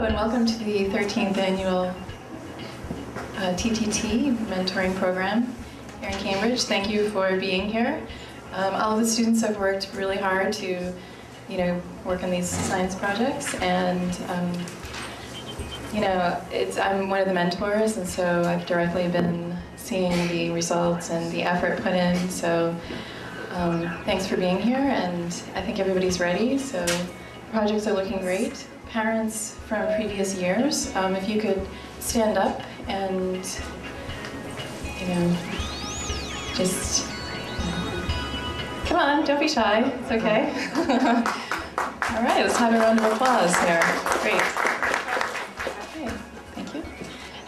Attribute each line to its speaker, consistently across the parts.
Speaker 1: Hello and welcome to the 13th annual TTT mentoring program here in Cambridge. Thank you for being here. All of the students have worked really hard to, work on these science projects, and I'm one of the mentors, and so I've directly been seeing the results and the effort put in. So thanks for being here, and I think everybody's ready. So the projects are looking great. Parents from previous years, if you could stand up and, come on, don't be shy, it's okay. All right, let's have a round of applause here. Great. Okay, thank you.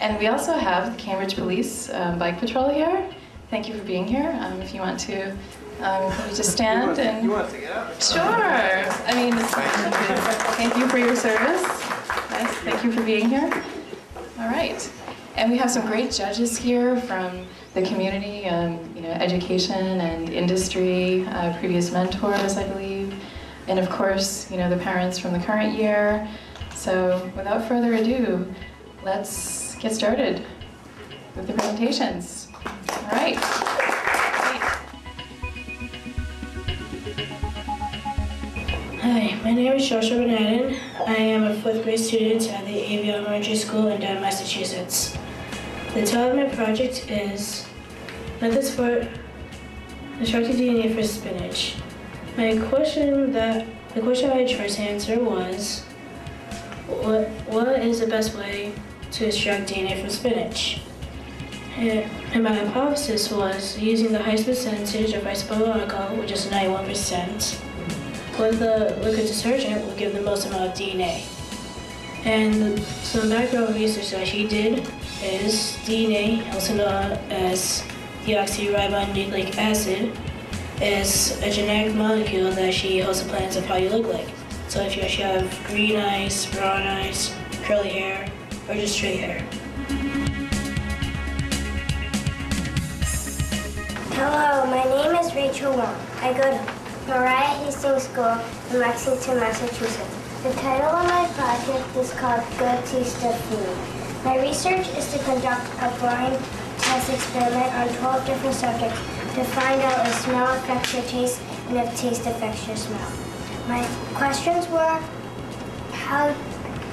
Speaker 1: And we also have the Cambridge Police Bike Patrol here. Thank you for being here. If you want to maybe just stand and...
Speaker 2: You want to get up?
Speaker 1: Sure. Thank you for your service. Nice. Thank you for being here. All right. And we have some great judges here from the community, education and industry, previous mentors, I believe, and of course, the parents from the current year. So without further ado, let's get started with the presentations. All right.
Speaker 3: Hi, my name is Joshua Bernardin. I am a 4th grade student at the AV Elementary School in Durham, Massachusetts. The title of my project is Methods for Extracting DNA for Spinach. The question I tried to answer was, what is the best way to extract DNA from spinach? And my hypothesis was using the highest percentage of isopropyl alcohol, which is 91%, with the liquid detergent will give the most amount of DNA. And some background research that she did is DNA, also known as deoxyribonucleic acid, is a genetic molecule that she also plans of how you look like. So if you actually have green eyes, brown eyes, curly hair, or just straight hair.
Speaker 4: Hello, my name is Rachel Wong. I go to Mariah Hastings School in Lexington, Massachusetts. The title of my project is called Good Taste of Food. My research is to conduct a blind test experiment on 12 different subjects to find out if smell affects your taste and if taste affects your smell. My questions were, how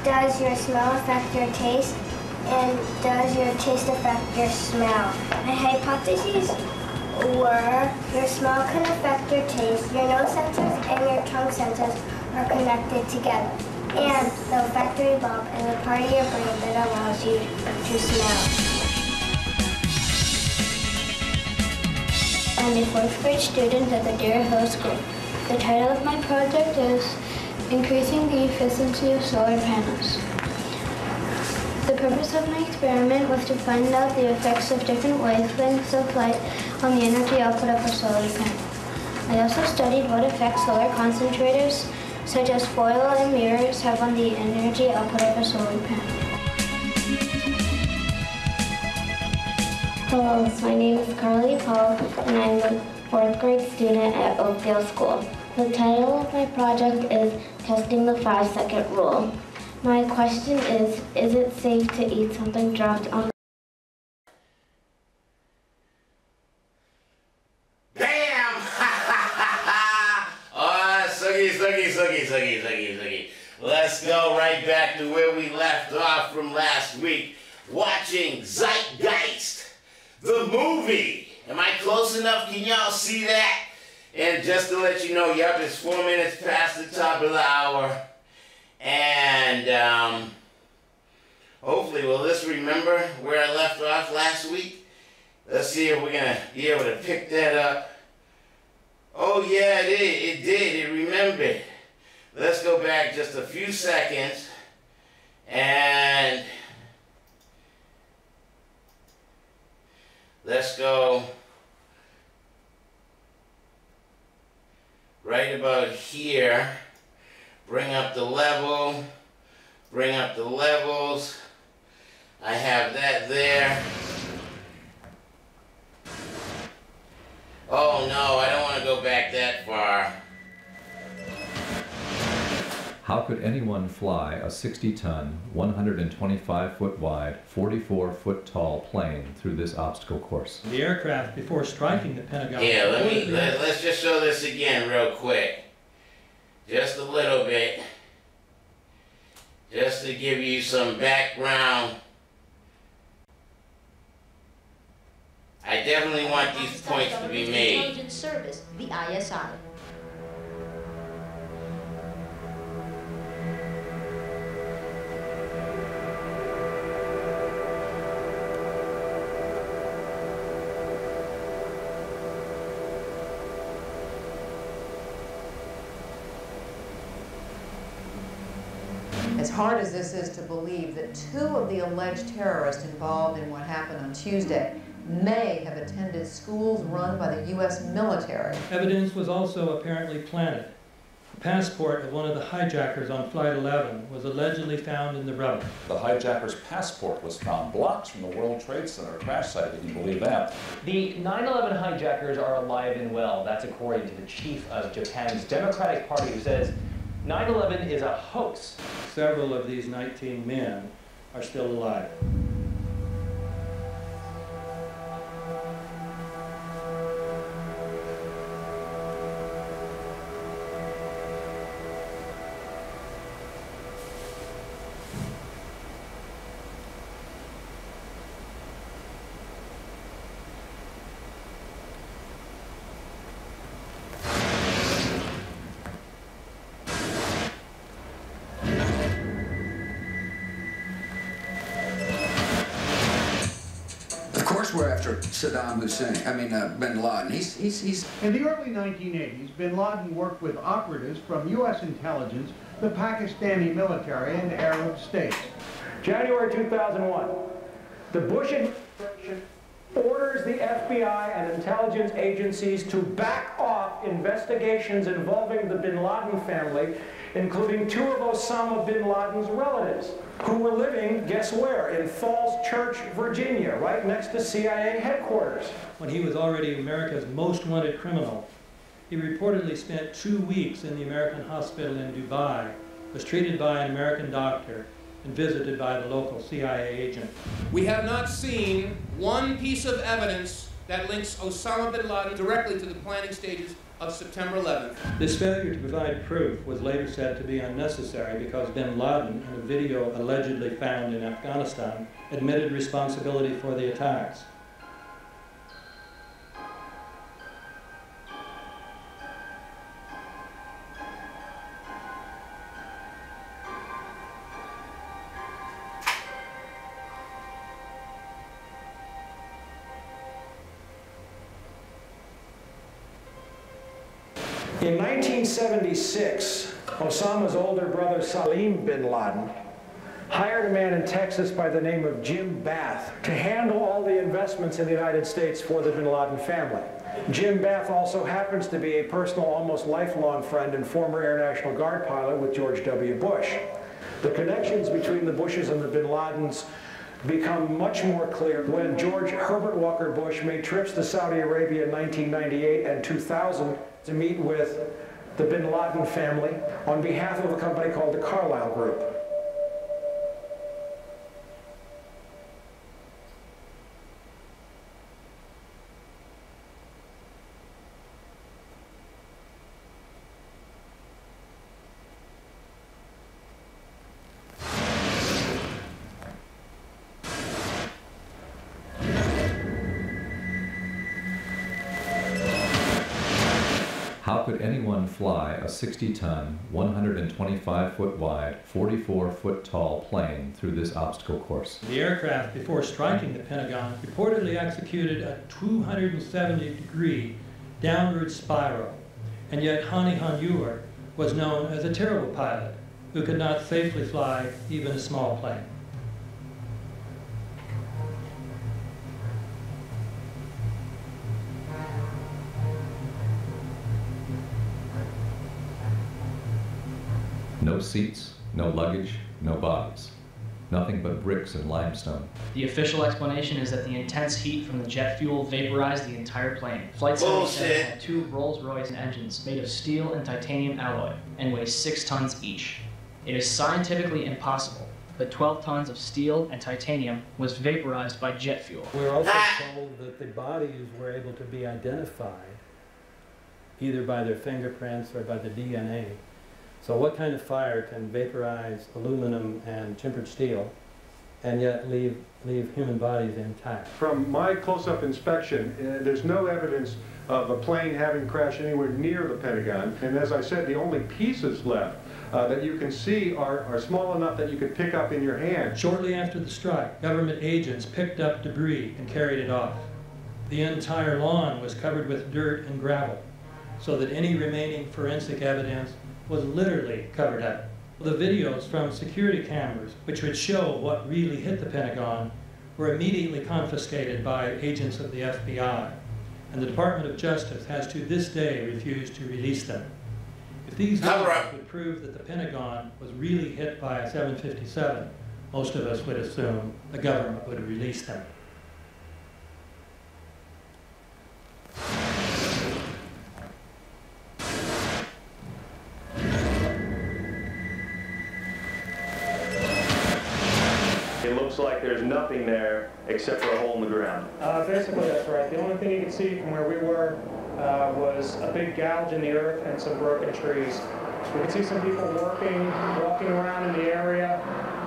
Speaker 4: does your smell affect your taste, and does your taste affect your smell? My hypotheses were your smell can affect your taste, your nose sensors and your tongue sensors are connected together, and the olfactory bulb is a part of your brain that allows you to smell. I'm a 4th grade student at the Deer Hill School. The title of my project is Increasing the Efficiency of Solar Panels. The purpose of my experiment was to find out the effects of different wavelengths of light on the energy output of a solar panel. I also studied what effects solar concentrators, such as foil and mirrors, have on the energy output of a solar panel.
Speaker 5: Hello, my name is Carly Paul, and I'm a 4th grade student at Oakdale School. The title of my project is Testing the 5-Second Rule. My question is it safe to eat something dropped on the...
Speaker 6: Bam! Soogie. Let's go right back to where we left off from last week, watching Zeitgeist, the movie. Am I close enough? Can y'all see that? And just to let you know, yep, it's 4 minutes past the top of the hour. And hopefully, will this remember where I left off last week? Let's see if we're going to be able to pick that up. Oh yeah, it did, it remembered. Let's go back just a few seconds and let's go right about here. Bring up the level, bring up the levels. I have that there. Oh no, I don't want to go back that far.
Speaker 2: How could anyone fly a 60-ton, 125-foot wide, 44-foot tall plane through this obstacle course?
Speaker 7: The aircraft, before striking the Pentagon...
Speaker 6: Yeah, let's just show this again real quick. Just a little bit. Just to give you some background. I definitely want these points to be made.
Speaker 8: Intelligence Service, the ISI.
Speaker 9: As hard as this is to believe that 2 of the alleged terrorists involved in what happened on Tuesday may have attended schools run by the U.S. military.
Speaker 7: Evidence was also apparently planted. The passport of one of the hijackers on Flight 11 was allegedly found in the rubble.
Speaker 10: The hijacker's passport was found blocks from the World Trade Center crash site. Can you believe that?
Speaker 11: The 9/11 hijackers are alive and well. That's according to the chief of Japan's Democratic Party, who says 9/11 is a hoax.
Speaker 7: Several of these 19 men are still alive.
Speaker 12: We're after Saddam Hussein, bin Laden. He's...
Speaker 13: In the early 1980s, bin Laden worked with operatives from U.S. intelligence, the Pakistani military, and Arab states.
Speaker 14: January 2001, the Bush administration orders the FBI and intelligence agencies to back off investigations involving the bin Laden family, including 2 of Osama bin Laden's relatives, who were living, guess where, in Falls Church, Virginia, right next to CIA headquarters.
Speaker 7: When he was already America's most wanted criminal, he reportedly spent 2 weeks in the American hospital in Dubai, was treated by an American doctor, and visited by the local CIA agent.
Speaker 15: We have not seen one piece of evidence that links Osama bin Laden directly to the planning stages of September 11th.
Speaker 7: This failure to provide proof was later said to be unnecessary because bin Laden, in a video allegedly found in Afghanistan, admitted responsibility for the attacks.
Speaker 14: In 1976, Osama's older brother Salim bin Laden hired a man in Texas by the name of Jim Bath to handle all the investments in the United States for the bin Laden family. Jim Bath also happens to be a personal, almost lifelong friend and former Air National Guard pilot with George W. Bush. The connections between the Bushes and the bin Ladens become much more clear when George Herbert Walker Bush made trips to Saudi Arabia in 1998 and 2000 to meet with the bin Laden family on behalf of a company called the Carlyle Group.
Speaker 2: How could anyone fly a 60-ton, 125-foot wide, 44-foot tall plane through this obstacle course?
Speaker 7: The aircraft, before striking the Pentagon, reportedly executed a 270-degree downward spiral, and yet Hani Hanjour was known as a terrible pilot who could not safely fly even a small plane.
Speaker 2: No seats, no luggage, no bodies. Nothing but bricks and limestone.
Speaker 16: The official explanation is that the intense heat from the jet fuel vaporized the entire plane. Flight 77 had 2 Rolls-Royce engines made of steel and titanium alloy and weigh 6 tons each. It is scientifically impossible, but 12 tons of steel and titanium was vaporized by jet fuel.
Speaker 14: We're also told that the bodies were able to be identified either by their fingerprints or by the DNA. So what kind of fire can vaporize aluminum and tempered steel and yet leave human bodies intact?
Speaker 17: From my close-up inspection, there's no evidence of a plane having crashed anywhere near the Pentagon. And as I said, the only pieces left that you can see are small enough that you could pick up in your hand.
Speaker 7: Shortly after the strike, government agents picked up debris and carried it off. The entire lawn was covered with dirt and gravel, so that any remaining forensic evidence was literally covered up. The videos from security cameras, which would show what really hit the Pentagon, were immediately confiscated by agents of the FBI, and the Department of Justice has to this day refused to release them. If these videos would prove that the Pentagon was really hit by a 757, most of us would assume the government would release them.
Speaker 18: It looks like there's nothing there except for a hole in the ground.
Speaker 19: Basically, that's right. The only thing you can see from where we were was a big gouge in the earth and some broken trees. We could see some people walking around in the area,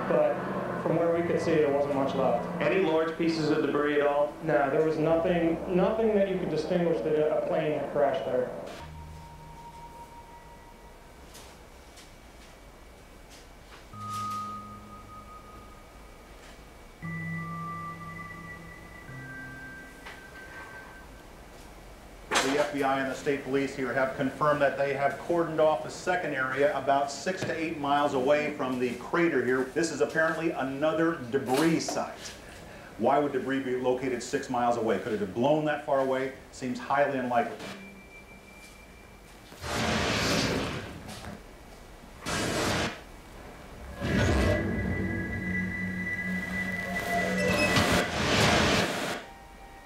Speaker 19: but from where we could see, there wasn't much left.
Speaker 18: Any large pieces of debris at all?
Speaker 19: No, there was nothing that you could distinguish that a plane had crashed there.
Speaker 20: The FBI and the state police here have confirmed that they have cordoned off a second area about 6 to 8 miles away from the crater here. This is apparently another debris site. Why would debris be located 6 miles away? Could it have blown that far away? Seems highly unlikely.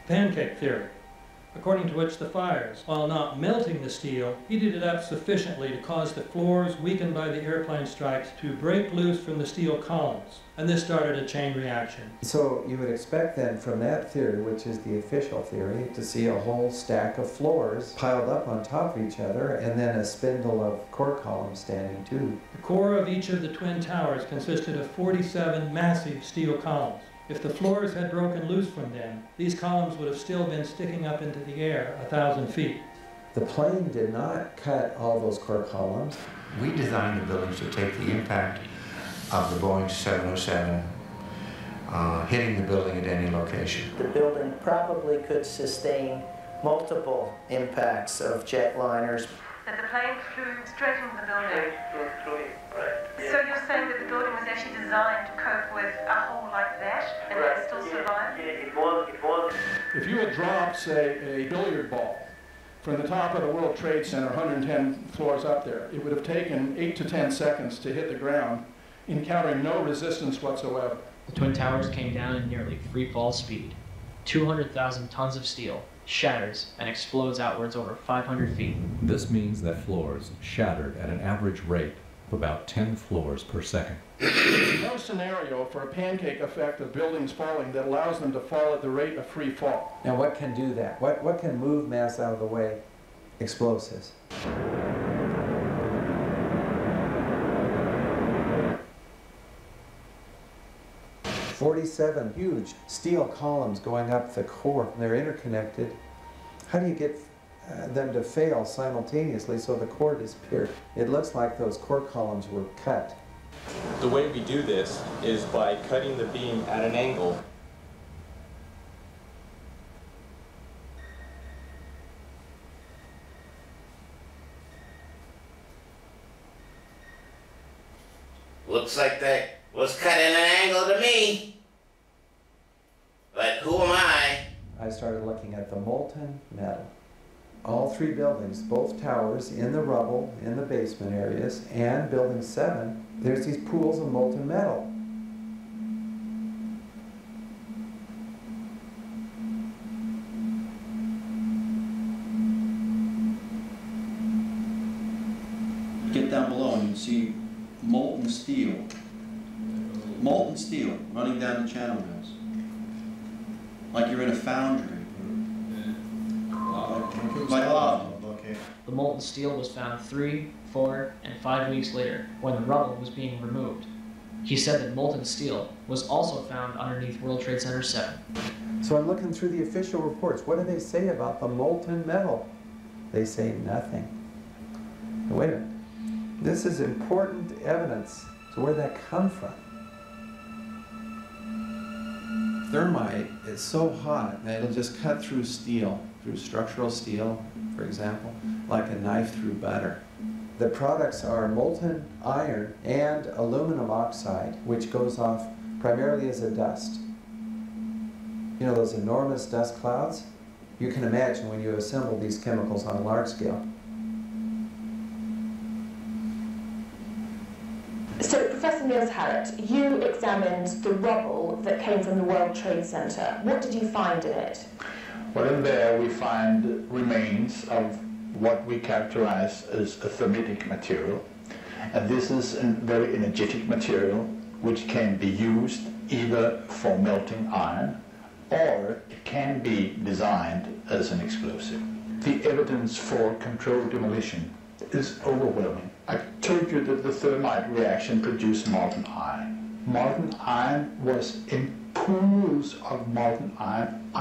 Speaker 7: Pancake theory, according to which the fires, while not melting the steel, heated it up sufficiently to cause the floors weakened by the airplane strikes to break loose from the steel columns, and this started a chain reaction.
Speaker 21: So you would expect then from that theory, which is the official theory, to see a whole stack of floors piled up on top of each other and then a spindle of core columns standing too.
Speaker 7: The core of each of the twin towers consisted of 47 massive steel columns. If the floors had broken loose from them, these columns would have still been sticking up into the air 1,000 feet.
Speaker 21: The plane did not cut all those core columns.
Speaker 22: We designed the buildings to take the impact of the Boeing 707 hitting the building at any location.
Speaker 23: The building probably could sustain multiple impacts of jetliners.
Speaker 24: That the plane flew straight into the building. So you're saying that the building was actually designed to cope with a hole like that and it still survived?
Speaker 18: It was.
Speaker 25: If you had dropped, say, a billiard ball from the top of the World Trade Center, 110 floors up there, it would have taken 8 to 10 seconds to hit the ground, encountering no resistance whatsoever.
Speaker 16: The Twin Towers came down in nearly free fall speed. 200,000 tons of steel shatters and explodes outwards over 500 feet.
Speaker 2: This means that floors shattered at an average rate of about 10 floors per second.
Speaker 25: There's no scenario for a pancake effect of buildings falling that allows them to fall at the rate of free fall.
Speaker 21: Now what can do that? What can move mass out of the way? Explosives. "47 huge steel columns going up the core, and they're interconnected. How do you get them to fail simultaneously so the core disappeared? It looks like those core columns were cut.
Speaker 18: The way we do this is by cutting the beam at an angle.
Speaker 6: Looks like that was cut at an angle to me. But who am I?
Speaker 21: I started looking at the molten metal. All three buildings, both towers, in the rubble, in the basement areas, and building 7, there's these pools of molten metal.
Speaker 26: Get down below and you see
Speaker 1: molten steel. Molten steel running down the channel mills. Like you're in a foundry. Like lava.
Speaker 16: The molten steel was found 3, 4, and 5 weeks later when the rubble was being removed. He said that molten steel was also found underneath World Trade Center 7.
Speaker 21: So I'm looking through the official reports. What do they say about the molten metal? They say nothing. Now, wait a minute. This is important evidence. So where'd that come from? Thermite is so hot that it'll just cut through steel, through structural steel, for example, like a knife through butter. The products are molten iron and aluminum oxide, which goes off primarily as a dust. You know those enormous dust clouds? You can imagine when you assemble these chemicals on a large scale.
Speaker 3: So, Professor Niels Hallett, you examined the rubble that came from the World Trade Center. What did you find in it?
Speaker 4: Well, in there we find remains of what we characterize as a thermitic material. And this is a very energetic material which can be used either for melting iron or it can be designed as an explosive. The evidence for controlled demolition is overwhelming. I told you that the thermite reaction produced molten iron. Molten iron was in pools of molten iron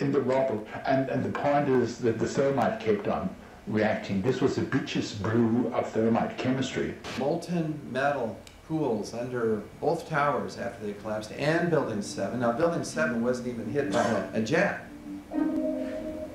Speaker 4: in the rubble. And the point is that the thermite kept on reacting. This was the bitch's brew of thermite chemistry.
Speaker 21: Molten metal pools under both towers after they collapsed and Building 7. Now, Building 7 wasn't even hit by a jet.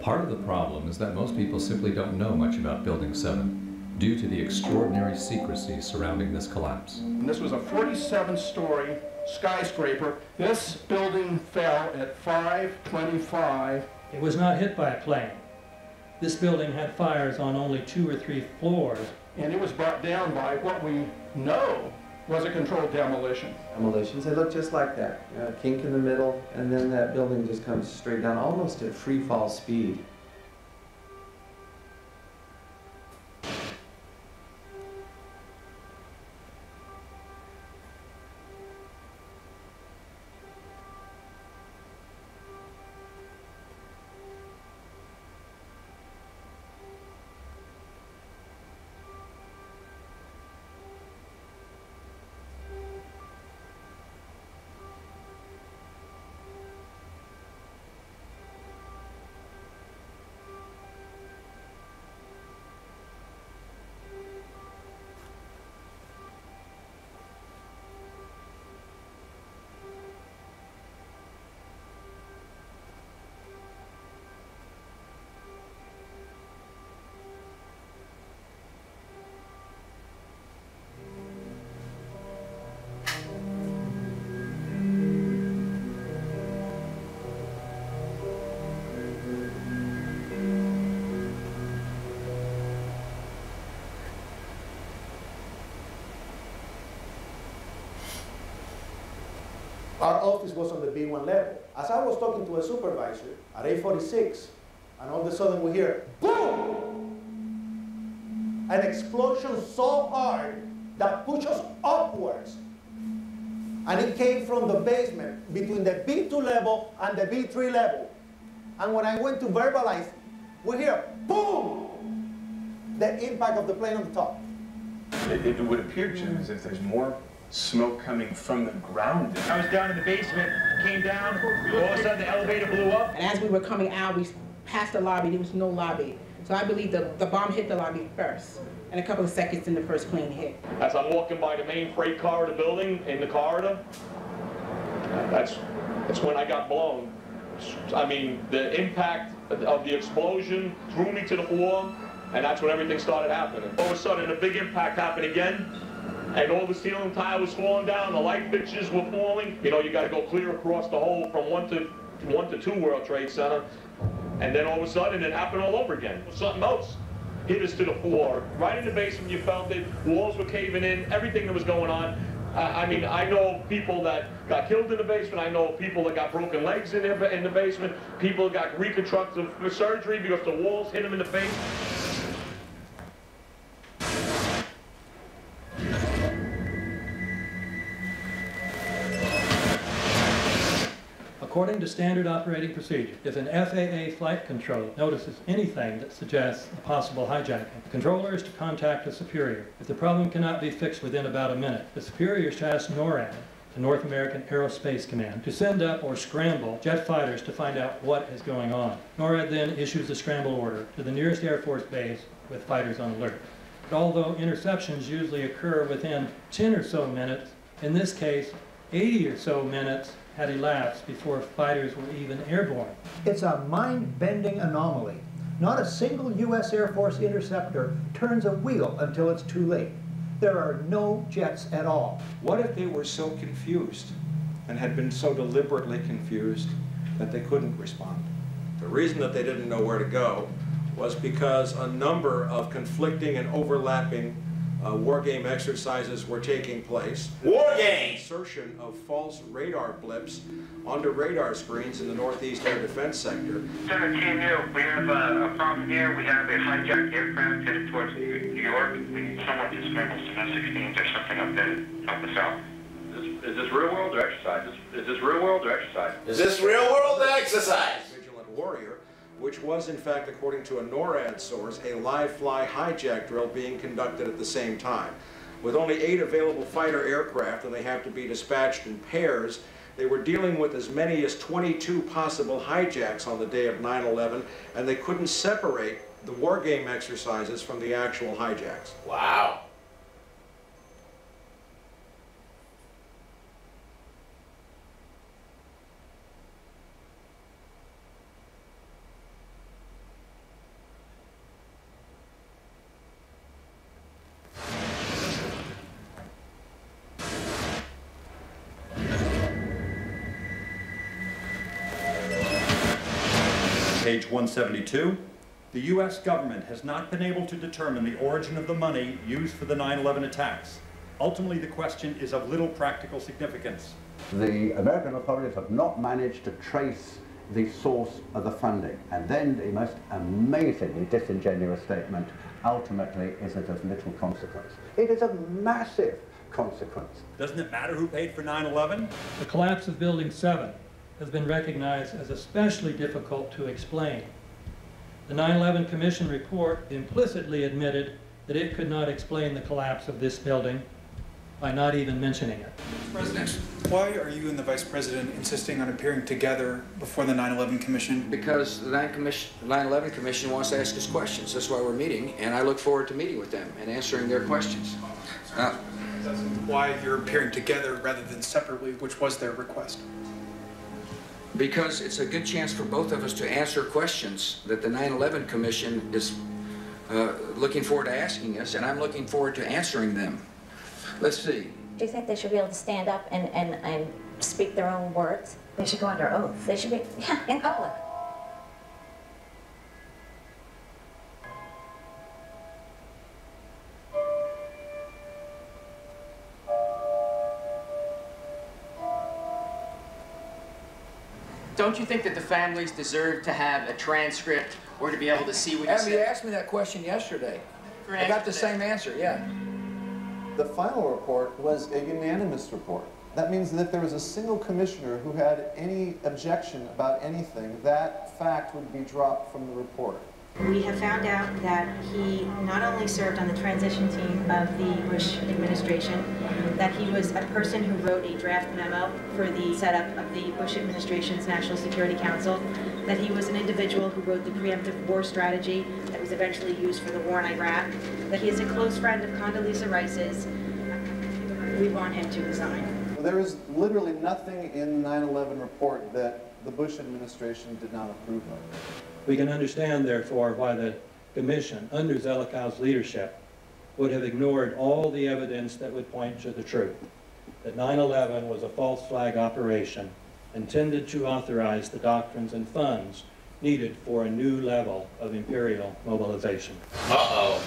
Speaker 2: Part of the problem is that most people simply don't know much about Building 7 due to the extraordinary secrecy surrounding this collapse.
Speaker 25: And this was a 47-story skyscraper. This building fell at 5:25.
Speaker 7: It was not hit by a plane. This building had fires on only 2 or 3 floors.
Speaker 25: And it was brought down by what we know was a controlled demolition.
Speaker 21: Demolitions, they look just like that. A kink in the middle, and then that building just comes straight down, almost at free fall speed.
Speaker 5: Our office was on the B1 level. As I was talking to a supervisor at 8:46, and all of a sudden we hear, boom! An explosion so hard that pushed us upwards. And it came from the basement between the B2 level and the B3 level. And when I went to verbalize, we hear, boom! The impact of the plane on the top.
Speaker 8: It would appear, Jim, as if there's more smoke coming from the ground.
Speaker 26: I was down in the basement, came down, all of a sudden the elevator blew up.
Speaker 27: And as we were coming out, we passed the lobby, there was no lobby. So I believe the bomb hit the lobby first, and a couple of seconds then the first plane hit.
Speaker 26: As I'm walking by the main freight corridor building, in the corridor, that's when I got blown. I mean, the impact of the explosion threw me to the floor, and that's when everything started happening. All of a sudden, a big impact happened again, and all the ceiling tile was falling down, the light fixtures were falling. You know, you got to go clear across the whole from 1 to 2 World Trade Center, and then all of a sudden it happened all over again. Something else hit us to the floor. Right in the basement, you felt it. Walls were caving in. Everything that was going on. I mean, I know people that got killed in the basement. I know people that got broken legs in the basement. People got reconstructive surgery because the walls hit them in the face.
Speaker 7: According to standard operating procedure, if an FAA flight controller notices anything that suggests a possible hijacking, the controller is to contact a superior. If the problem cannot be fixed within about a minute, the superior is to ask NORAD, the North American Aerospace Command, to send up or scramble jet fighters to find out what is going on. NORAD then issues a scramble order to the nearest Air Force base with fighters on alert. But although interceptions usually occur within 10 or so minutes, in this case, 80 or so minutes had elapsed before fighters were even airborne.
Speaker 9: It's a mind-bending anomaly. Not a single U.S. Air Force interceptor turns a wheel until it's too late. There are no jets at all.
Speaker 10: What if they were so confused and had been so deliberately confused that they couldn't respond? The reason that they didn't know where to go was because a number of conflicting and overlapping war game exercises were taking place.
Speaker 6: War game!
Speaker 10: Insertion of false radar blips onto radar screens in the Northeast Air Defense Sector.
Speaker 11: Center Team New, we have a problem here. We have a hijacked aircraft headed towards New York. We need someone to scramble some F-16s or something up there to help us out.
Speaker 12: Is this real world or exercise? Is this real world or exercise?
Speaker 6: Is this real world or exercise?
Speaker 10: Vigilant Warrior, which was in fact, according to a NORAD source, a live fly hijack drill being conducted at the same time. With only 8 available fighter aircraft, and they have to be dispatched in pairs, they were dealing with as many as 22 possible hijacks on the day of 9/11, and they couldn't separate the war game exercises from the actual hijacks.
Speaker 6: Wow.
Speaker 13: Page 172, the U.S. government has not been able to determine the origin of the money used for the 9/11 attacks. Ultimately, the question is of little practical significance.
Speaker 14: The American authorities have not managed to trace the source of the funding. And then the most amazingly disingenuous statement, ultimately, is it of little consequence. It is of massive consequence.
Speaker 13: Doesn't it matter who paid for 9/11?
Speaker 7: The collapse of Building 7 has been recognized as especially difficult to explain. The 9/11 Commission report implicitly admitted that it could not explain the collapse of this building by not even mentioning it.
Speaker 15: President, why are you and the Vice President insisting on appearing together before the 9/11 Commission?
Speaker 28: Because the 9/11 Commission wants to ask us questions. That's why we're meeting, and I look forward to meeting with them and answering their questions.
Speaker 15: Why you're appearing together rather than separately, which was their request?
Speaker 28: Because it's a good chance for both of us to answer questions that the 9/11 Commission is looking forward to asking us, and I'm looking forward to answering them. Let's see.
Speaker 29: Do you think they should be able to stand up and speak their own words? They should go under oath. They should be, yeah, in public.
Speaker 30: Don't you think that the families deserve to have a transcript or to be able to see what you said?
Speaker 28: You asked me that question yesterday. I got the same answer, yeah.
Speaker 31: The final report was a unanimous report. That means that if there was a single commissioner who had any objection about anything, that fact would be dropped from the report.
Speaker 32: We have found out that he not only served on the transition team of the Bush administration, that he was a person who wrote a draft memo for the setup of the Bush administration's National Security Council, that he was an individual who wrote the preemptive war strategy that was eventually used for the war in Iraq, that he is a close friend of Condoleezza Rice's. We want him to resign.
Speaker 31: There is literally nothing in the 9/11 report that the Bush administration did not approve of.
Speaker 7: We can understand, therefore, why the Commission, under Zelikow's leadership, would have ignored all the evidence that would point to the truth, that 9/11 was a false flag operation intended to authorize the doctrines and funds needed for a new level of imperial mobilization.
Speaker 6: Uh-oh.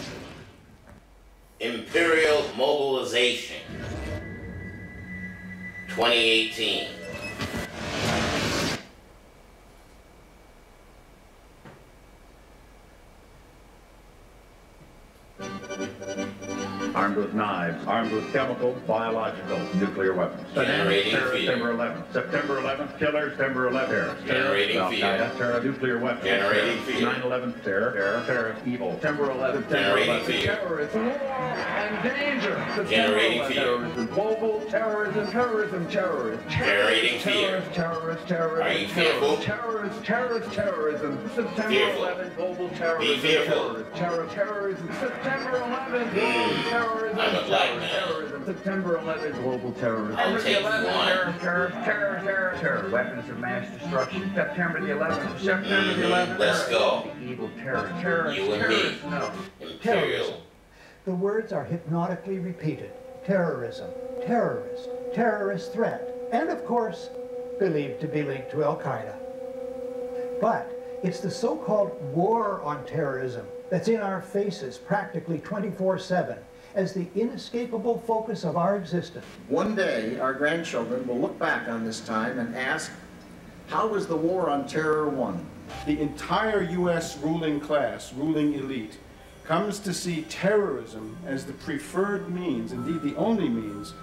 Speaker 6: Imperial mobilization. 2018.
Speaker 1: armed with knives, armed with chemical, biological, nuclear weapons.
Speaker 6: Generating
Speaker 1: terror,
Speaker 6: fear.
Speaker 1: September 11th. September 11th, killers, September 11th, terrorists.
Speaker 6: Generating
Speaker 1: terrorists,
Speaker 6: fear.
Speaker 1: Al-Qaeda, terror, nuclear weapons.
Speaker 6: Generating fear.
Speaker 1: 9/11 terror, terrorist, evil. September 11th,
Speaker 6: Generating fear.
Speaker 1: terrorism, and danger.
Speaker 6: Generating fear.
Speaker 1: Terrorism, global terrorism, terrorism, terrorism.
Speaker 6: Generating fear.
Speaker 1: Terrorist,
Speaker 6: Are you fearful?
Speaker 1: terrorism. September
Speaker 6: Fearful.
Speaker 1: 11th, global
Speaker 6: Be
Speaker 1: terrorism.
Speaker 6: fearful.
Speaker 1: Terrorism. September 11th, global terrorism.
Speaker 6: I'm a black man.
Speaker 1: Terrorism. September 11th, global terrorism.
Speaker 6: I'll take one.
Speaker 1: Terror. Weapons of mass destruction. September the 11th. September the 11th.
Speaker 6: Let's go.
Speaker 1: Evil terror.
Speaker 6: You and me.
Speaker 1: No.
Speaker 6: Imperial.
Speaker 9: The words are hypnotically repeated. Terrorism, terrorist, terrorist threat, and of course, believed to be linked to Al-Qaeda. But it's the so-called war on terrorism that's in our faces practically 24/7 as the inescapable focus of our existence.
Speaker 2: One day, our grandchildren will look back on this time and ask, how was the war on terror won?
Speaker 25: The entire U.S. ruling class, ruling elite, comes to see terrorism as the preferred means, indeed the only means,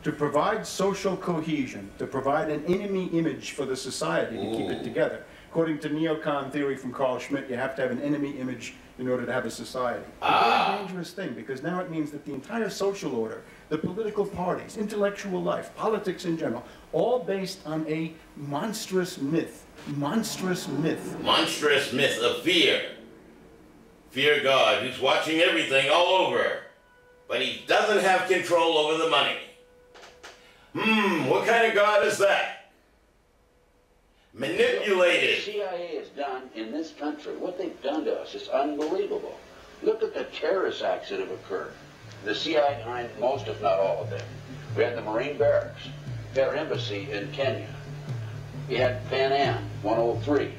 Speaker 25: to provide social cohesion, to provide an enemy image for the society to keep it together. According to neocon theory from Carl Schmitt, you have to have an enemy image in order to have a society. A very dangerous thing, because now it means that the entire social order, the political parties, intellectual life, politics in general, all based on a monstrous myth. Monstrous myth.
Speaker 6: Monstrous myth of fear. Fear God, who's watching everything all over, but he doesn't have control over the money. What kind of God is that? Manipulated.
Speaker 3: What the CIA has done in this country, what they've done to us is unbelievable. Look at the terrorist acts that have occurred. The CIA behind most, if not all of them. We had the Marine Barracks. We had our embassy in Kenya. We had Pan Am 103.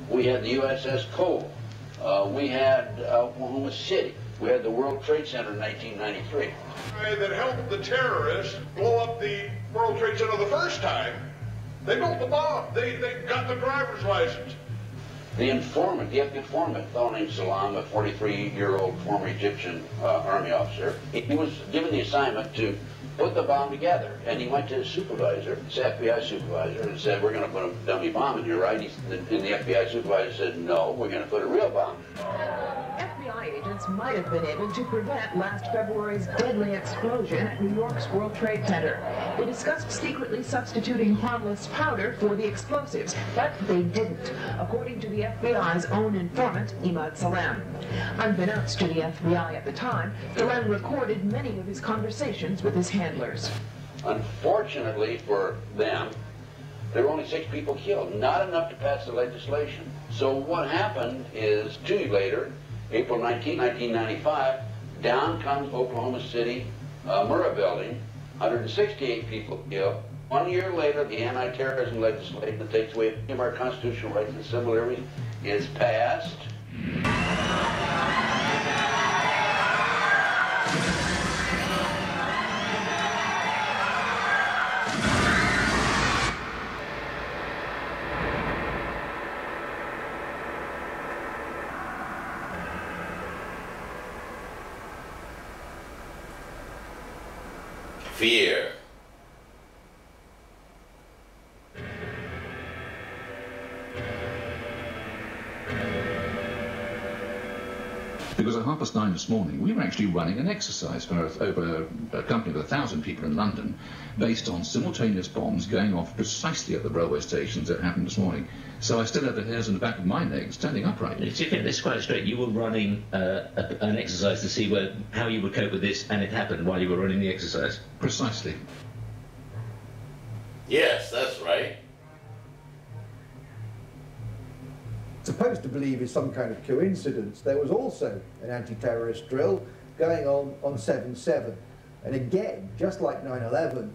Speaker 3: We had the USS Cole. We had Oklahoma City. We had the World Trade Center in 1993.
Speaker 4: That helped the terrorists blow up the World Trade Center the first time. They built the bomb. They got the driver's license.
Speaker 3: The informant, the FBI informant, a fellow named Salam, a 43-year-old former Egyptian army officer, he was given the assignment to put the bomb together. And he went to his supervisor, his FBI supervisor, and said, we're going to put a dummy bomb in here, right? And the FBI supervisor said, no, we're going to put a real bomb.
Speaker 16: FBI agents might have been able to prevent last February's deadly explosion at New York's World Trade Center. They discussed secretly substituting harmless powder for the explosives, but they didn't, according to the FBI's own informant, Imad Salem. Unbeknownst to the FBI at the time, Salem recorded many of his conversations with his handlers.
Speaker 3: Unfortunately for them, there were only 6 people killed, not enough to pass the legislation. So what happened is 2 years later, April 19, 1995, down comes Oklahoma City Murrah building, 168 people killed. 1 year later, the anti-terrorism legislation that takes away any of our constitutional rights and civil liberties is passed.
Speaker 6: Fear.
Speaker 17: Because at 9:30 this morning, we were actually running an exercise for over a company of 1,000 people in London, based on simultaneous bombs going off precisely at the railway stations that happened this morning. So I still have the hairs on the back of my neck standing upright.
Speaker 18: Do you think this is quite straight? You were running an exercise to see how you would cope with this, and it happened while you were running the exercise?
Speaker 17: Precisely.
Speaker 6: Yes, that's right.
Speaker 19: Supposed to believe is some kind of coincidence, there was also an anti-terrorist drill going on 7/7. And again, just like 9/11,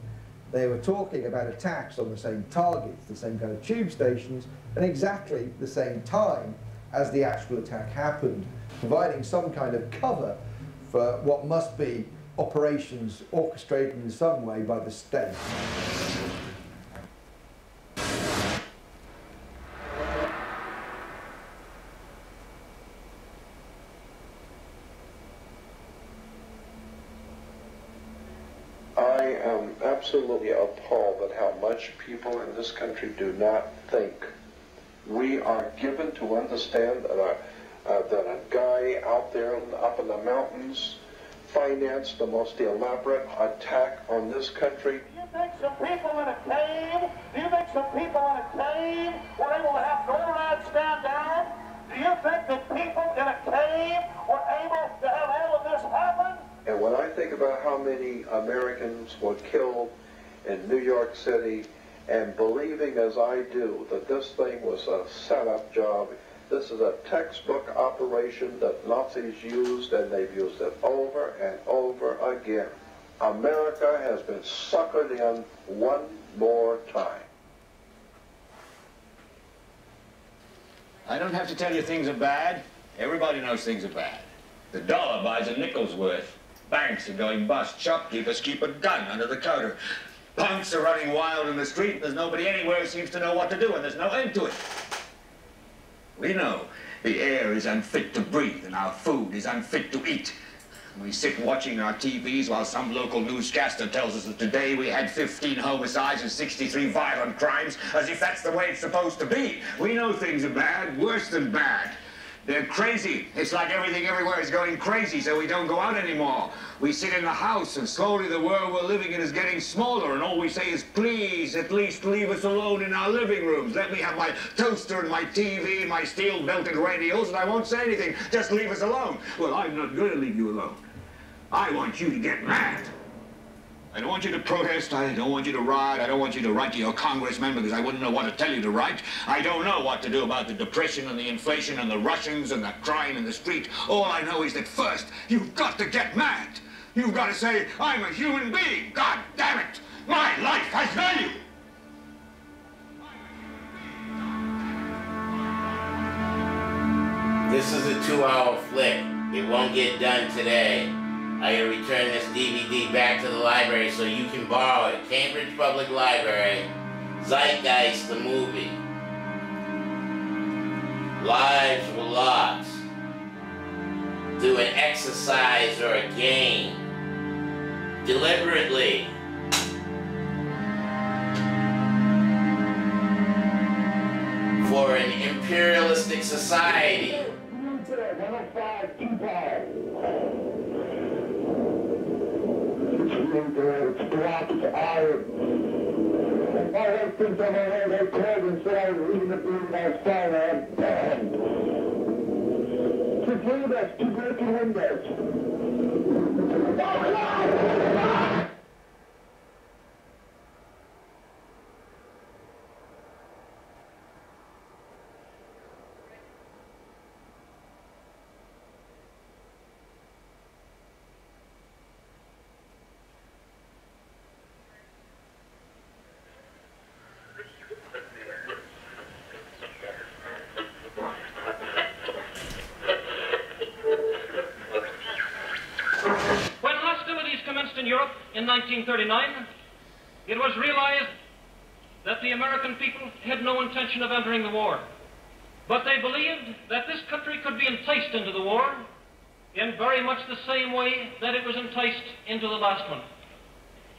Speaker 19: they were talking about attacks on the same targets, the same kind of tube stations, and exactly the same time as the actual attack happened, providing some kind of cover for what must be operations orchestrated in some way by the state.
Speaker 5: absolutely appalled at how much people in this country do not think. We are given to understand that a guy out there up in the mountains financed the most elaborate attack on this country.
Speaker 8: Do you think some people in a cave, were able to have NORAD stand down? Do you think that people in a cave were able to have all of this happen?
Speaker 5: And when I think about how many Americans were killed in New York City, and believing as I do that this thing was a setup job, this is a textbook operation that Nazis used, and they've used it over and over again. America has been suckered in one more time.
Speaker 10: I don't have to tell you things are bad. Everybody knows things are bad. The dollar buys a nickel's worth. Banks are going bust. Shopkeepers keep a gun under the counter. Punks are running wild in the street. There's nobody anywhere who seems to know what to do, and there's no end to it. We know the air is unfit to breathe, and our food is unfit to eat. We sit watching our TVs while some local newscaster tells us that today we had 15 homicides and 63 violent crimes, as if that's the way it's supposed to be. We know things are bad, worse than bad. They're crazy. It's like everything everywhere is going crazy, so we don't go out anymore. We sit in the house, and slowly the world we're living in is getting smaller, and all we say is, please, at least leave us alone in our living rooms. Let me have my toaster and my TV and my steel-belted radios, and I won't say anything. Just leave us alone. Well, I'm not going to leave you alone. I want you to get mad. I don't want you to protest, I don't want you to riot, I don't want you to write to your congressman because I wouldn't know what to tell you to write. I don't know what to do about the depression and the inflation and the Russians and the crime in the street. All I know is that first, you've got to get mad. You've got to say, I'm a human being, God damn it! My life has value!
Speaker 6: This is a 2-hour flick. It won't get done today. I gotta return this DVD back to the library so you can borrow it. Cambridge Public Library, Zeitgeist, the movie. Lives were lost through an exercise or a game. Deliberately. For an imperialistic society.
Speaker 8: It's black as iron. All those things on my head, they called and said I was reading the book last time, man. Forgive us, two broken windows.
Speaker 11: In Europe in 1939, it was realized that the American people had no intention of entering the war. But they believed that this country could be enticed into the war in very much the same way that it was enticed into the last one.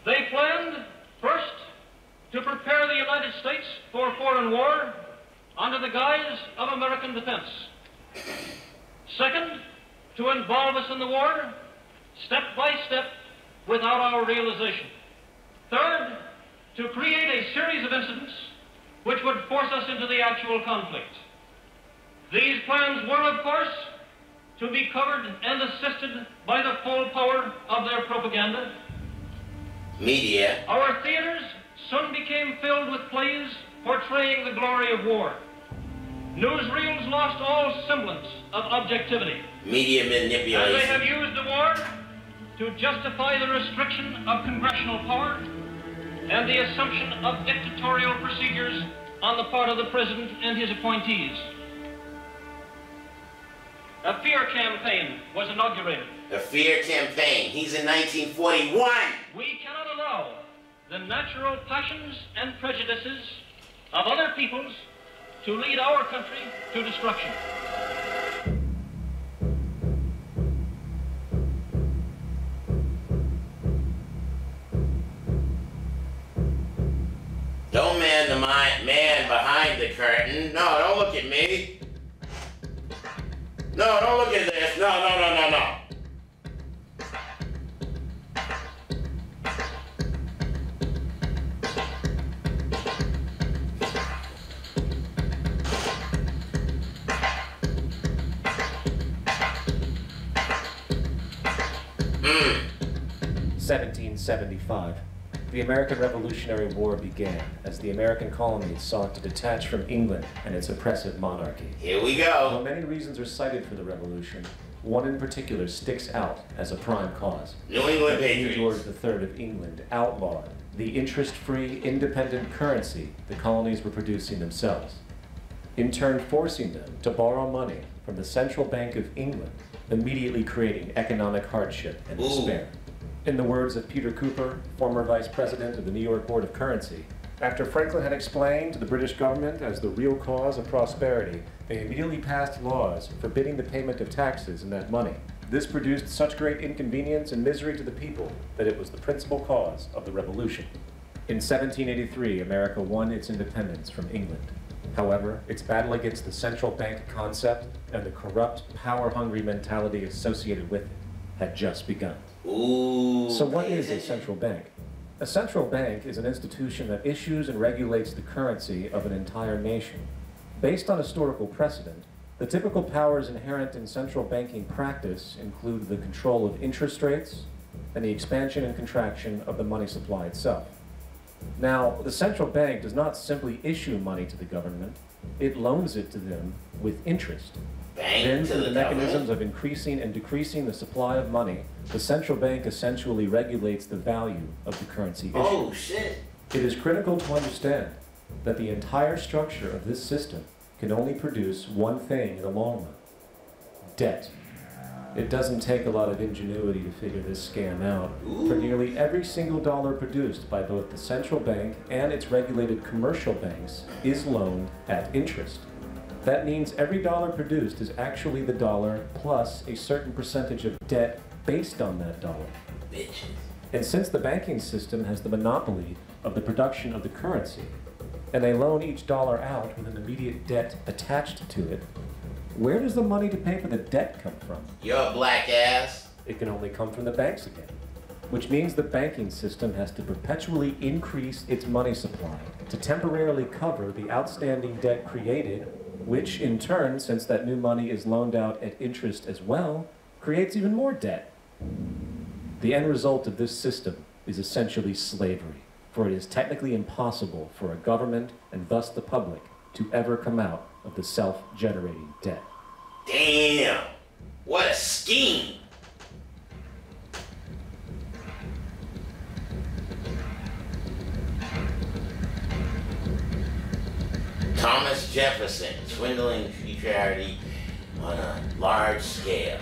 Speaker 11: They planned, first, to prepare the United States for foreign war under the guise of American defense. Second, to involve us in the war, step by step, without our realization. Third, to create a series of incidents which would force us into the actual conflict. These plans were, of course, to be covered and assisted by the full power of their propaganda.
Speaker 6: Media.
Speaker 11: Our theaters soon became filled with plays portraying the glory of war. Newsreels lost all semblance of objectivity.
Speaker 6: Media manipulation.
Speaker 11: And they have used the war to justify the restriction of congressional power and the assumption of dictatorial procedures on the part of the president and his appointees. A fear campaign was inaugurated.
Speaker 6: A fear campaign. He's in 1941.
Speaker 11: We cannot allow the natural passions and prejudices of other peoples to lead our country to destruction.
Speaker 6: man behind the curtain. No, don't look at me. No, don't look at this. No, no, no, no, no.
Speaker 12: Mm. 1775. The American Revolutionary War began as the American colonies sought to detach from England and its oppressive monarchy.
Speaker 6: Here we go.
Speaker 12: Though many reasons are cited for the revolution, one in particular sticks out as a prime cause.
Speaker 6: New England
Speaker 12: King
Speaker 6: Patriots.
Speaker 12: George III of England outlawed the interest-free, independent currency the colonies were producing themselves, in turn forcing them to borrow money from the Central Bank of England, immediately creating economic hardship and despair. In the words of Peter Cooper, former vice president of the New York Board of Currency, after Franklin had explained to the British government as the real cause of prosperity, they immediately passed laws forbidding the payment of taxes and that money. This produced such great inconvenience and misery to the people that it was the principal cause of the Revolution. In 1783, America won its independence from England. However, its battle against the central bank concept and the corrupt, power-hungry mentality associated with it had just begun.
Speaker 6: Ooh.
Speaker 12: So what is a central bank? A central bank is an institution that issues and regulates the currency of an entire nation. Based on historical precedent, the typical powers inherent in central banking practice include the control of interest rates and the expansion and contraction of the money supply itself. Now, the central bank does not simply issue money to the government, it loans it to them with interest. Then, through the mechanisms of increasing and decreasing the supply of money, the central bank essentially regulates the value of the currency issued.
Speaker 6: Oh, shit.
Speaker 12: It is critical to understand that the entire structure of this system can only produce one thing in the long run: debt. It doesn't take a lot of ingenuity to figure this scam out. For nearly every single dollar produced by both the central bank and its regulated commercial banks is loaned at interest. That means every dollar produced is actually the dollar plus a certain percentage of debt based on that dollar.
Speaker 6: Bitches.
Speaker 12: And since the banking system has the monopoly of the production of the currency, and they loan each dollar out with an immediate debt attached to it, where does the money to pay for the debt come from?
Speaker 6: You're a black ass.
Speaker 12: It can only come from the banks again, which means the banking system has to perpetually increase its money supply to temporarily cover the outstanding debt created, which in turn, since that new money is loaned out at interest as well, creates even more debt. The end result of this system is essentially slavery, for it is technically impossible for a government, and thus the public, to ever come out of the self-generating debt.
Speaker 6: Damn! What a scheme! Thomas Jefferson swindling futurity on a large scale.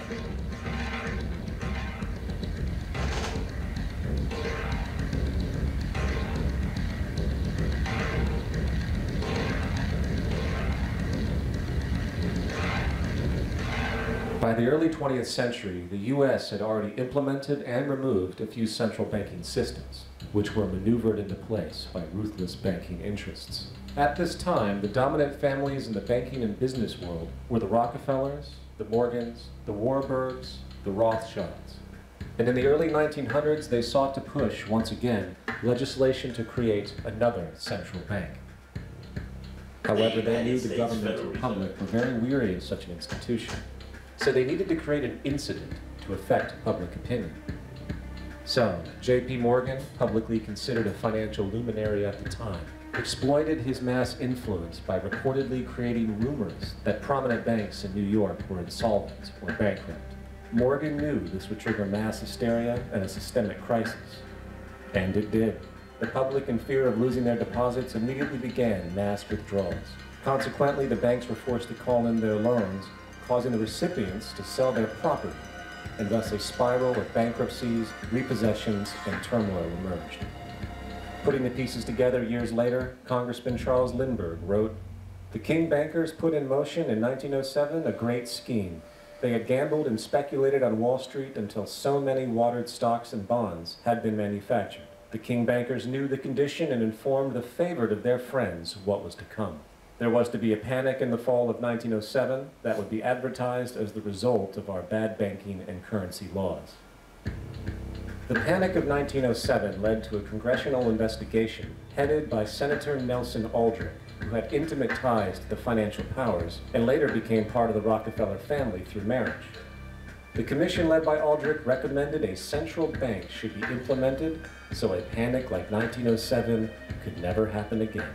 Speaker 12: By the early 20th century, the U.S. had already implemented and removed a few central banking systems, which were maneuvered into place by ruthless banking interests. At this time, the dominant families in the banking and business world were the Rockefellers, the Morgans, the Warburgs, the Rothschilds. And in the early 1900s, they sought to push, once again, legislation to create another central bank. However, they knew the government and public were very weary of such an institution, so they needed to create an incident to affect public opinion. So, J.P. Morgan, publicly considered a financial luminary at the time, exploited his mass influence by reportedly creating rumors that prominent banks in New York were insolvent or bankrupt. Morgan knew this would trigger mass hysteria and a systemic crisis. And it did. The public, in fear of losing their deposits, immediately began mass withdrawals. Consequently, the banks were forced to call in their loans, causing the recipients to sell their property, and thus a spiral of bankruptcies, repossessions, and turmoil emerged. Putting the pieces together years later, Congressman Charles Lindbergh wrote, "The King bankers put in motion in 1907 a great scheme. They had gambled and speculated on Wall Street until so many watered stocks and bonds had been manufactured The King bankers knew the condition and informed the favored of their friends what was to come. There was to be a panic in the fall of 1907 that would be advertised as the result of our bad banking and currency laws. The panic of 1907 led to a congressional investigation headed by Senator Nelson Aldrich, who had intimate ties to the financial powers and later became part of the Rockefeller family through marriage. The commission led by Aldrich recommended a central bank should be implemented so a panic like 1907 could never happen again.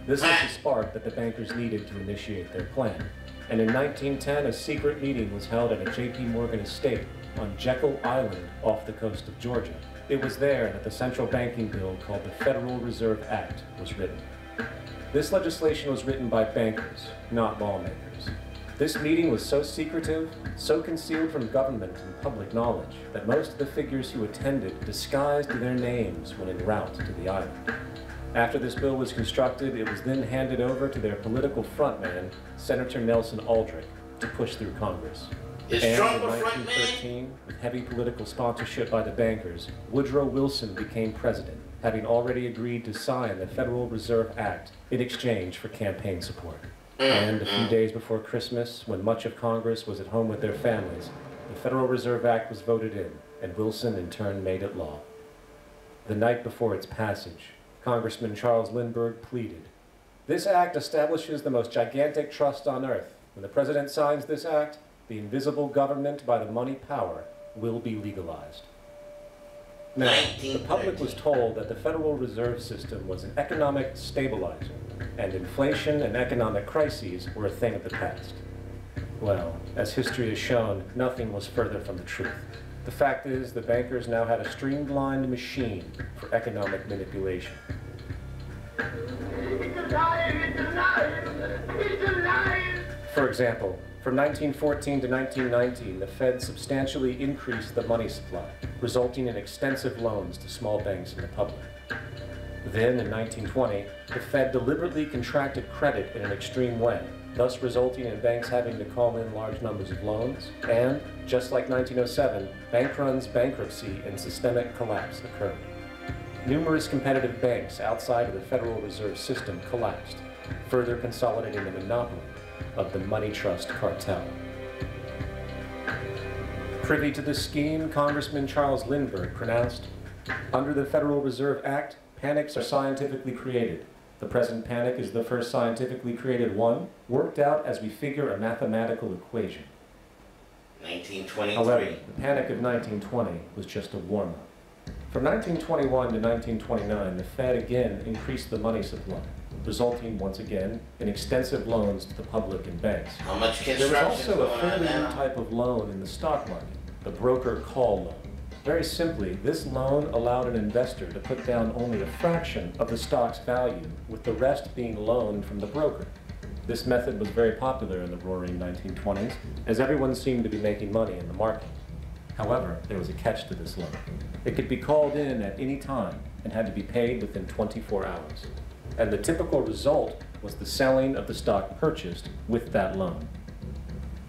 Speaker 12: This was the spark that the bankers needed to initiate their plan. And in 1910, a secret meeting was held at a J.P. Morgan estate on Jekyll Island off the coast of Georgia. It was there that the central banking bill called the Federal Reserve Act was written. This legislation was written by bankers, not lawmakers. This meeting was so secretive, so concealed from government and public knowledge, that most of the figures who attended disguised their names when en route to the island. After this bill was constructed, it was then handed over to their political frontman, Senator Nelson Aldrich, to push through Congress. And in 1913, with heavy political sponsorship by the bankers, Woodrow Wilson became president, having already agreed to sign the Federal Reserve Act in exchange for campaign support. And a few days before Christmas, when much of Congress was at home with their families, the Federal Reserve Act was voted in, and Wilson in turn made it law. The night before its passage, Congressman Charles Lindbergh pleaded, "This act establishes the most gigantic trust on earth. When the president signs this act, the invisible government by the money power will be legalized." Now, the public was told that the Federal Reserve System was an economic stabilizer, and inflation and economic crises were a thing of the past. Well, as history has shown, nothing was further from the truth. The fact is, the bankers now had a streamlined machine for economic manipulation.
Speaker 8: It's alive! It's alive! It's alive!
Speaker 12: For example, from 1914 to 1919, the Fed substantially increased the money supply, resulting in extensive loans to small banks and the public. Then, in 1920, the Fed deliberately contracted credit in an extreme way, thus resulting in banks having to call in large numbers of loans, and, just like 1907, bank runs, bankruptcy, and systemic collapse occurred. Numerous competitive banks outside of the Federal Reserve System collapsed, further consolidating the monopoly of the money trust cartel. Privy to this scheme, Congressman Charles Lindbergh pronounced, "Under the Federal Reserve Act, panics are scientifically created. The present panic is the first scientifically created one, worked out as we figure a mathematical equation."
Speaker 6: 1923.
Speaker 12: However, the panic of 1920 was just a warm-up. From 1921 to 1929, the Fed again increased the money supply, resulting once again in extensive loans to the public and banks.
Speaker 6: How much
Speaker 12: There
Speaker 6: construction
Speaker 12: was also a
Speaker 6: going
Speaker 12: fairly
Speaker 6: on
Speaker 12: new
Speaker 6: now?
Speaker 12: type of loan in the stock market, the broker call loan. Very simply, this loan allowed an investor to put down only a fraction of the stock's value, with the rest being loaned from the broker. This method was very popular in the roaring 1920s, as everyone seemed to be making money in the market. However, there was a catch to this loan. It could be called in at any time and had to be paid within 24 hours. And the typical result was the selling of the stock purchased with that loan.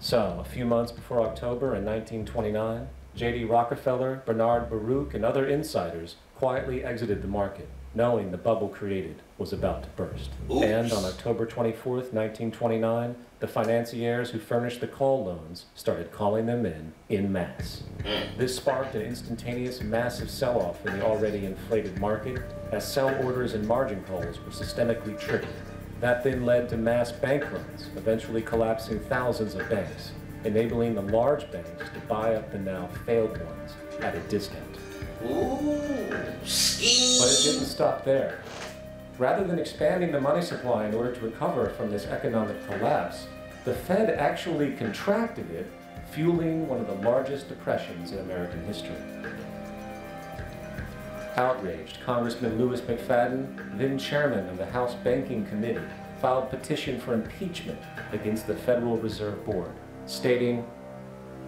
Speaker 12: So, a few months before October in 1929, J.D. Rockefeller, Bernard Baruch, and other insiders quietly exited the market, knowing the bubble created was about to burst.
Speaker 6: Oops.
Speaker 12: And on October 24th, 1929, the financiers who furnished the call loans started calling them in masse. This sparked an instantaneous massive sell-off in the already inflated market, as sell orders and margin calls were systemically triggered. That then led to mass bank runs, eventually collapsing thousands of banks, enabling the large banks to buy up the now failed ones at a discount.
Speaker 6: Ooh, scheme.
Speaker 12: But it didn't stop there. Rather than expanding the money supply in order to recover from this economic collapse, the Fed actually contracted it, fueling one of the largest depressions in American history. Outraged, Congressman Louis McFadden, then chairman of the House Banking Committee, filed a petition for impeachment against the Federal Reserve Board, stating,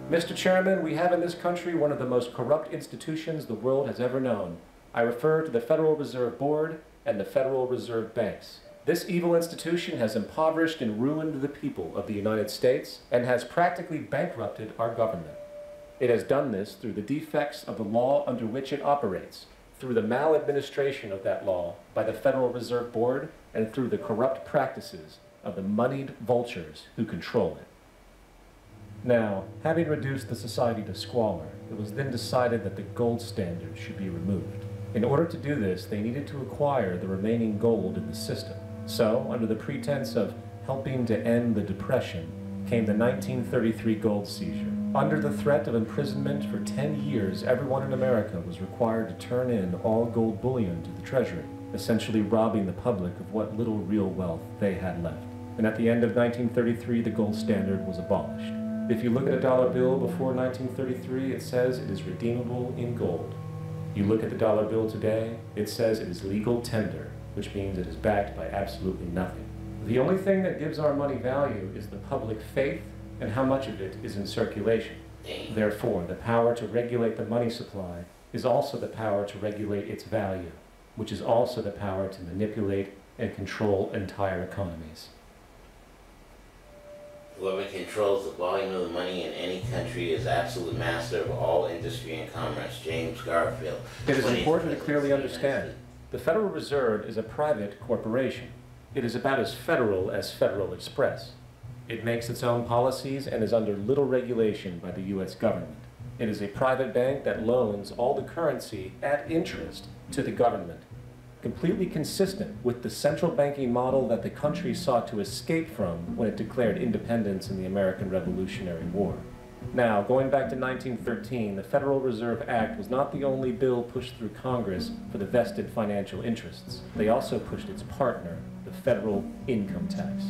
Speaker 12: "Mr. Chairman, we have in this country one of the most corrupt institutions the world has ever known. I refer to the Federal Reserve Board and the Federal Reserve Banks. This evil institution has impoverished and ruined the people of the United States and has practically bankrupted our government. It has done this through the defects of the law under which it operates, through the maladministration of that law by the Federal Reserve Board and through the corrupt practices of the moneyed vultures who control it. Now, having reduced the society to squalor, it was then decided that the gold standard should be removed. In order to do this, they needed to acquire the remaining gold in the system. So, under the pretense of helping to end the Depression, came the 1933 gold seizure. Under the threat of imprisonment for 10 years, everyone in America was required to turn in all gold bullion to the Treasury, essentially robbing the public of what little real wealth they had left. And at the end of 1933, the gold standard was abolished. If you look at a dollar bill before 1933, it says it is redeemable in gold. You look at the dollar bill today, it says it is legal tender, which means it is backed by absolutely nothing. The only thing that gives our money value is the public faith and how much of it is in circulation. Therefore, the power to regulate the money supply is also the power to regulate its value, which is also the power to manipulate and control entire economies.
Speaker 6: Whoever controls the volume of the money in any country is absolute master of all industry and commerce. James Garfield.
Speaker 12: It is important to clearly understand. The Federal Reserve is a private corporation. It is about as Federal Express. It makes its own policies and is under little regulation by the U.S. government. It is a private bank that loans all the currency at interest to the government, completely consistent with the central banking model that the country sought to escape from when it declared independence in the American Revolutionary War. Now, going back to 1913, the Federal Reserve Act was not the only bill pushed through Congress for the vested financial interests. They also pushed its partner, the federal income tax.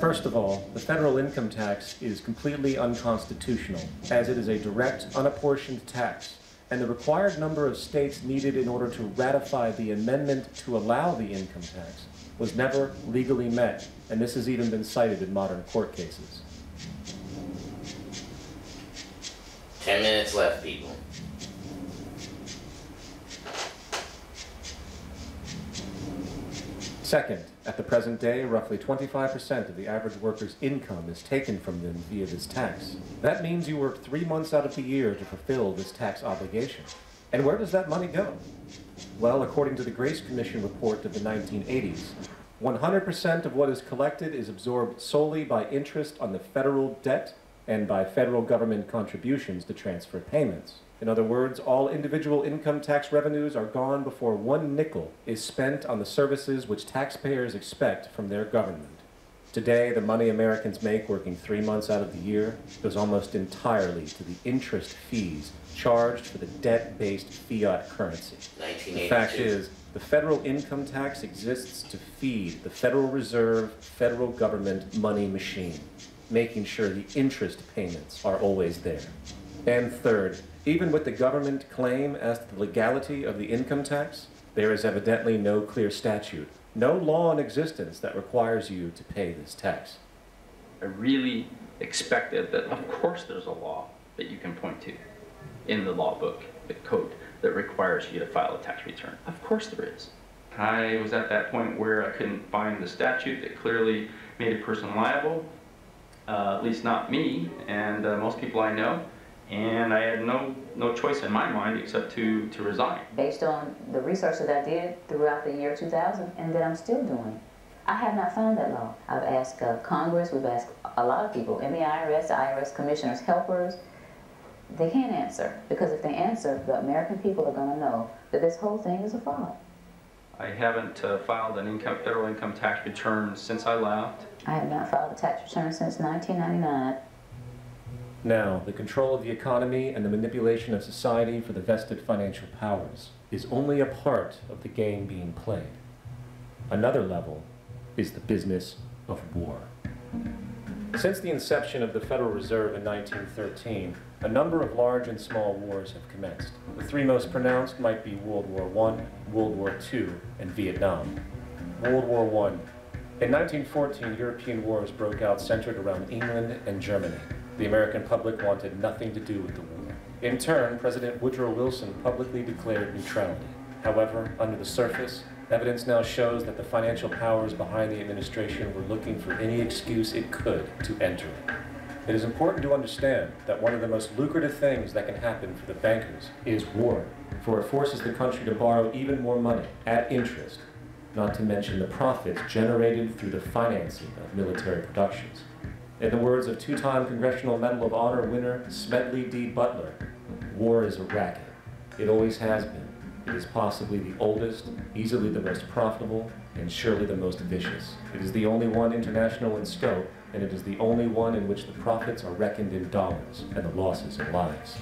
Speaker 12: First of all, the federal income tax is completely unconstitutional, as it is a direct, unapportioned tax, and the required number of states needed in order to ratify the amendment to allow the income tax was never legally met, and this has even been cited in modern court cases.
Speaker 6: 10 minutes left, people.
Speaker 12: Second, at the present day, roughly 25% of the average worker's income is taken from them via this tax. That means you work 3 months out of the year to fulfill this tax obligation. And where does that money go? Well, according to the Grace Commission report of the 1980s, 100% of what is collected is absorbed solely by interest on the federal debt and by federal government contributions to transfer payments. In other words, all individual income tax revenues are gone before 1 nickel is spent on the services which taxpayers expect from their government. Today, the money Americans make working 3 months out of the year goes almost entirely to the interest fees charged for the debt-based fiat currency. The fact is, the federal income tax exists to feed the Federal Reserve federal government money machine, making sure the interest payments are always there. And third, even with the government claim as to the legality of the income tax, there is evidently no clear statute, no law in existence that requires you to pay this tax.
Speaker 13: I really expected that, of course there's a law that you can point to in the law book, the code, that requires you to file a tax return. Of course there is. I was at that point where I couldn't find the statute that clearly made a person liable, at least not me and most people I know. And I had no choice in my mind except to resign.
Speaker 14: Based on the research that I did throughout the year 2000 and that I'm still doing, I have not found that law. I've asked Congress, we've asked a lot of people in the IRS commissioners, helpers. They can't answer, because if they answer, the American people are going to know that this whole thing is a fraud.
Speaker 13: I haven't filed an federal income tax return since I left.
Speaker 14: I have not filed a tax return since 1999.
Speaker 12: Now, the control of the economy and the manipulation of society for the vested financial powers is only a part of the game being played. Another level is the business of war. Since the inception of the Federal Reserve in 1913, a number of large and small wars have commenced. The 3 most pronounced might be World War I, World War II, and Vietnam. World War I. In 1914, European wars broke out centered around England and Germany. The American public wanted nothing to do with the war. In turn, President Woodrow Wilson publicly declared neutrality. However, under the surface, evidence now shows that the financial powers behind the administration were looking for any excuse it could to enter it. It is important to understand that one of the most lucrative things that can happen for the bankers is war, for it forces the country to borrow even more money at interest, not to mention the profits generated through the financing of military productions. In the words of two-time Congressional Medal of Honor winner Smedley D. Butler, war is a racket. It always has been. It is possibly the oldest, easily the most profitable, and surely the most vicious. It is the only one international in scope, and it is the only one in which the profits are reckoned in dollars and the losses in lives.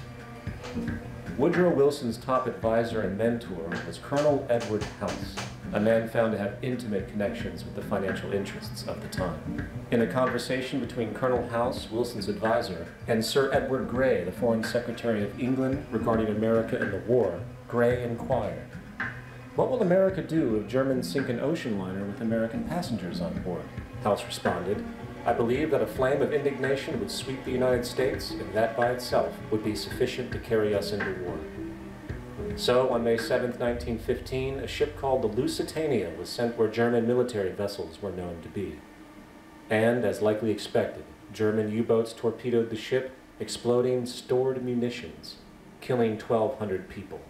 Speaker 12: Woodrow Wilson's top advisor and mentor was Colonel Edward House, a man found to have intimate connections with the financial interests of the time. In a conversation between Colonel House, Wilson's advisor, and Sir Edward Grey, the Foreign Secretary of England, regarding America and the war, Grey inquired, "What will America do if Germans sink an ocean liner with American passengers on board?" House responded, "I believe that a flame of indignation would sweep the United States, and that by itself would be sufficient to carry us into war." So, on May 7, 1915, a ship called the Lusitania was sent where German military vessels were known to be. And, as likely expected, German U-boats torpedoed the ship, exploding stored munitions, killing 1,200 people.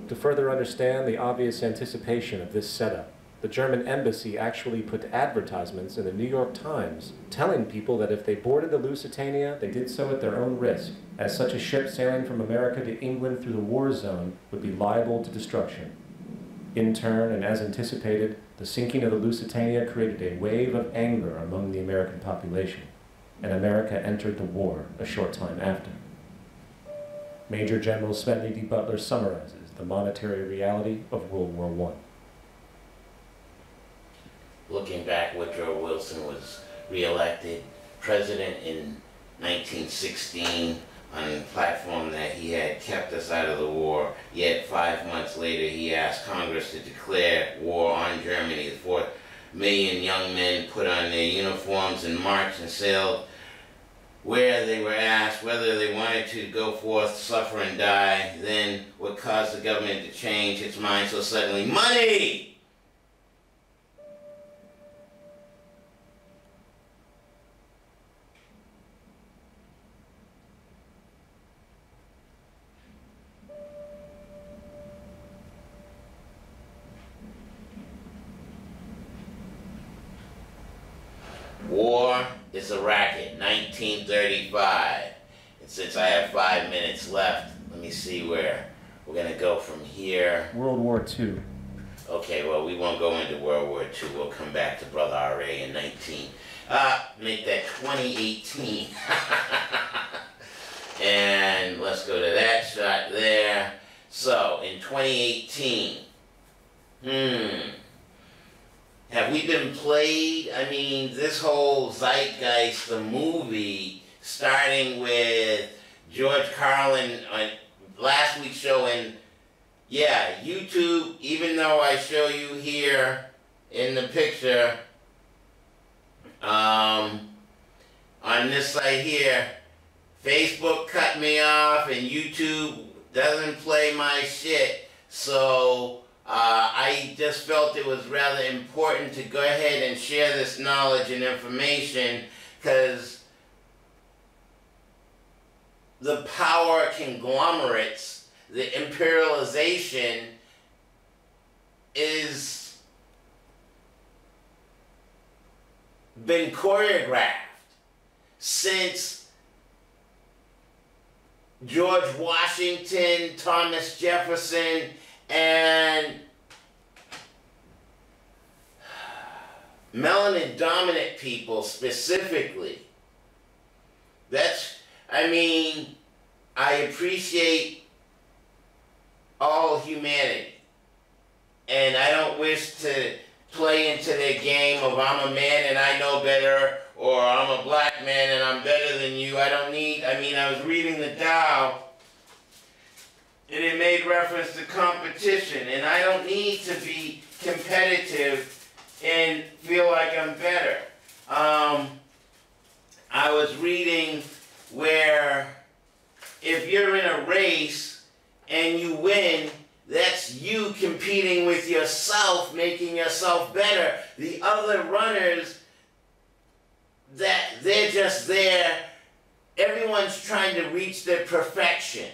Speaker 12: To further understand the obvious anticipation of this setup, the German embassy actually put advertisements in the New York Times telling people that if they boarded the Lusitania, they did so at their own risk, as such a ship sailing from America to England through the war zone would be liable to destruction. In turn, and as anticipated, the sinking of the Lusitania created a wave of anger among the American population, and America entered the war a short time after. Major General Smedley D. Butler summarizes the monetary reality of World War I.
Speaker 6: Looking back, Woodrow Wilson was re-elected president in 1916 on the platform that he had kept us out of the war, yet 5 months later he asked Congress to declare war on Germany. The 4 million young men put on their uniforms and marched and sailed where they were asked whether they wanted to go forth, suffer and die. Then what caused the government to change its mind so suddenly? Money! War is a racket, 1935. And since I have 5 minutes left, let me see where we're going to go from here.
Speaker 12: World War II.
Speaker 6: Okay, well, we won't go into World War II. We'll come back to Brother R.A. in make that 2018. And let's go to that shot there. So, in 2018, have we been played? I mean, this whole zeitgeist, the movie, starting with George Carlin on last week's show, and yeah, YouTube, even though I show you here in the picture, on this site here, Facebook cut me off and YouTube doesn't play my shit, so I just felt it was rather important to go ahead and share this knowledge and information, because the power conglomerates, the imperialization is been choreographed since George Washington, Thomas Jefferson, and melanin dominant people specifically. I mean, I appreciate all humanity, and I don't wish to play into their game of I'm a man and I know better, or I'm a black man and I'm better than you. I was reading the Dow, and it made reference to competition, and I don't need to be competitive and feel like I'm better. I was reading where if you're in a race and you win, that's you competing with yourself, making yourself better. The other runners, that they're just there. Everyone's trying to reach their perfection.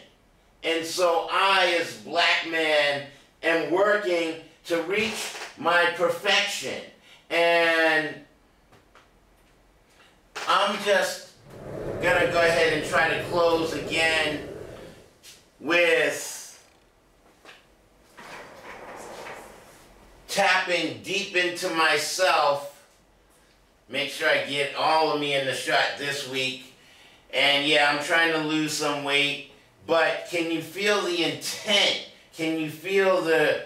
Speaker 6: And so I, as black man, am working to reach my perfection. And I'm just gonna go ahead and try to close again with tapping deep into myself. Make sure I get all of me in the shot this week. And yeah, I'm trying to lose some weight, but can you feel the intent? Can you feel the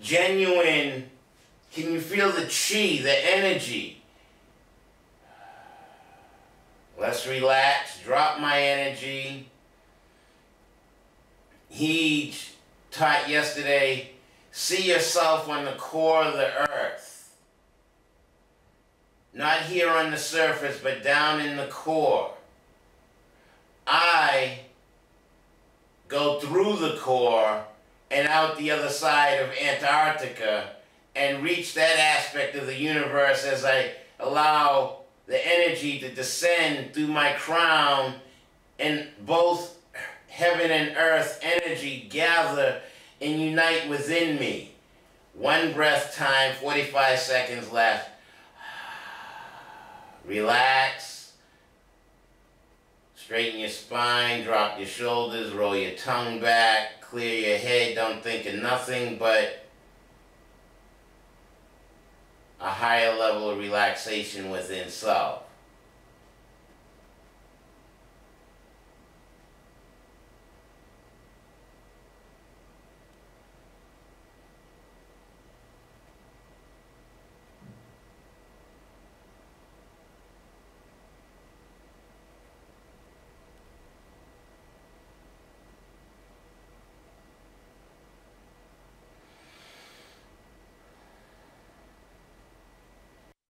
Speaker 6: genuine, can you feel the chi, the energy? Let's relax, drop my energy. He taught yesterday, see yourself on the core of the earth. Not here on the surface, but down in the core. I go through the core and out the other side of Antarctica and reach that aspect of the universe as I allow the energy to descend through my crown, and both heaven and earth energy gather and unite within me. One breath time, 45 seconds left. Relax. Straighten your spine, drop your shoulders, roll your tongue back, clear your head, don't think of nothing but a higher level of relaxation within self.